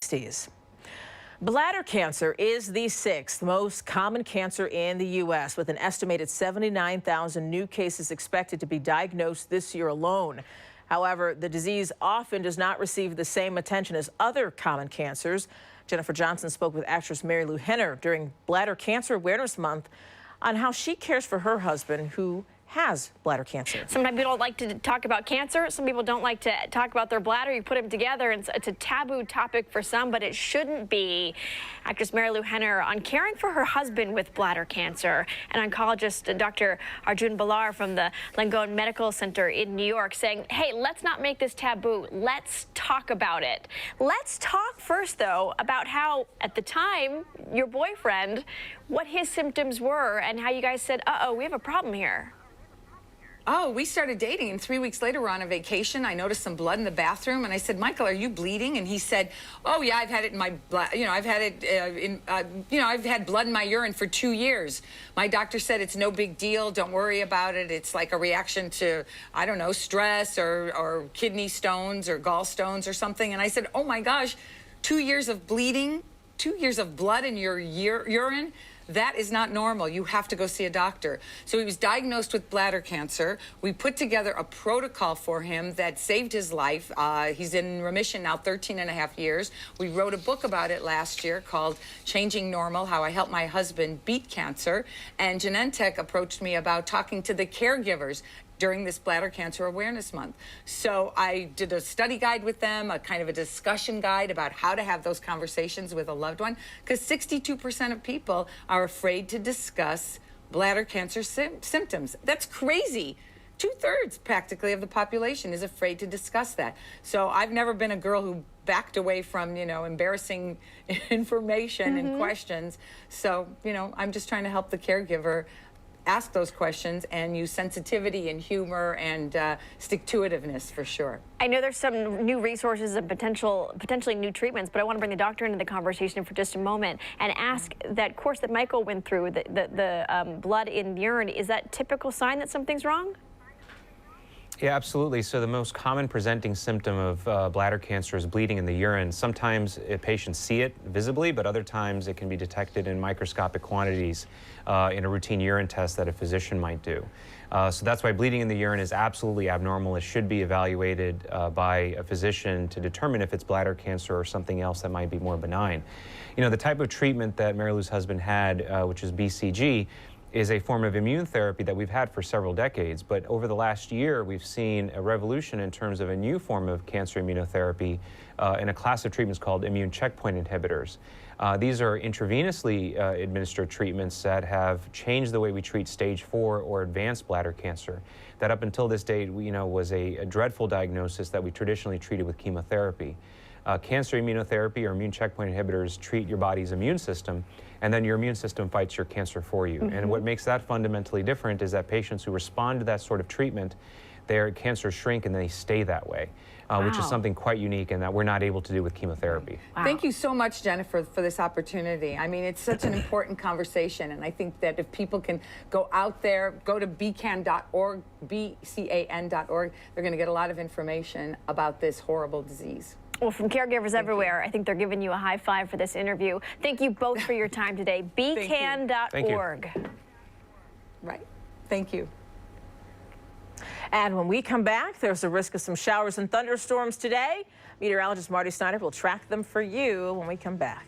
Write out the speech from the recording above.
60s. Bladder cancer is the 6th most common cancer in the U.S., with an estimated 79,000 new cases expected to be diagnosed this year alone. However, the disease often does not receive the same attention as other common cancers. Jennifer Johnson spoke with actress Marilu Henner during Bladder Cancer Awareness Month on how she cares for her husband, who has bladder cancer. Sometimes people don't like to talk about cancer. Some people don't like to talk about their bladder. You put them together, and it's a taboo topic for some, but it shouldn't be. Actress Marilu Henner on caring for her husband with bladder cancer, and oncologist Dr. Arjun Balar from the Langone Medical Center in New York saying, hey, let's not make this taboo. Let's talk about it. Let's talk first, though, about how, at the time, your boyfriend, what his symptoms were and how you guys said, uh-oh, we have a problem here. Oh, we started dating, and 3 weeks later, we're on a vacation. I noticed some blood in the bathroom, and I said, Michael, are you bleeding? And he said, oh, yeah, I've had it in my blood. I've had it I've had blood in my urine for 2 years. My doctor said it's no big deal. Don't worry about it. It's like a reaction to, I don't know, stress or kidney stones or gallstones or something. And I said, oh, my gosh, 2 years of bleeding, 2 years of blood in your urine? That is not normal. You have to go see a doctor. So he was diagnosed with bladder cancer. We put together a protocol for him that saved his life. He's in remission now 13 and a half years. We wrote a book about it last year called Changing Normal, How I Helped My Husband Beat Cancer. And Genentech approached me about talking to the caregivers during this Bladder Cancer Awareness Month. So I did a study guide with them, a kind of a discussion guide about how to have those conversations with a loved one, because 62% of people are afraid to discuss bladder cancer symptoms. That's crazy. 2/3 practically of the population is afraid to discuss that. So I've never been a girl who backed away from, embarrassing information and questions. So, I'm just trying to help the caregiver ask those questions and use sensitivity and humor and stick-to-itiveness for sure. I know there's some new resources and potentially new treatments, but I want to bring the doctor into the conversation for just a moment and ask that course that Michael went through, the blood in urine, is that typical sign that something's wrong? Yeah, absolutely. So the most common presenting symptom of bladder cancer is bleeding in the urine. Sometimes patients see it visibly, but other times it can be detected in microscopic quantities in a routine urine test that a physician might do. So that's why bleeding in the urine is absolutely abnormal. It should be evaluated by a physician to determine if it's bladder cancer or something else that might be more benign. The type of treatment that Marilu's husband had, which is BCG, is a form of immune therapy that we've had for several decades. But over the last year, we've seen a revolution in terms of a new form of cancer immunotherapy in a class of treatments called immune checkpoint inhibitors. These are intravenously administered treatments that have changed the way we treat stage 4 or advanced bladder cancer. That up until this date, was a dreadful diagnosis that we traditionally treated with chemotherapy. Cancer immunotherapy or immune checkpoint inhibitors treat your body's immune system, and then your immune system fights your cancer for you. And what makes that fundamentally different is that patients who respond to that sort of treatment, their cancers shrink and they stay that way, which is something quite unique and that we're not able to do with chemotherapy. Wow. Thank you so much, Jennifer, for this opportunity. I mean, it's such an important conversation, and I think that if people can go out there, go to bcan.org, bcan.org, they're going to get a lot of information about this horrible disease. Well, from caregivers everywhere, I think they're giving you a high five for this interview. Thank you both for your time today. bcan.org. Right. Thank you. And when we come back, there's a risk of some showers and thunderstorms today. Meteorologist Marty Snyder will track them for you when we come back.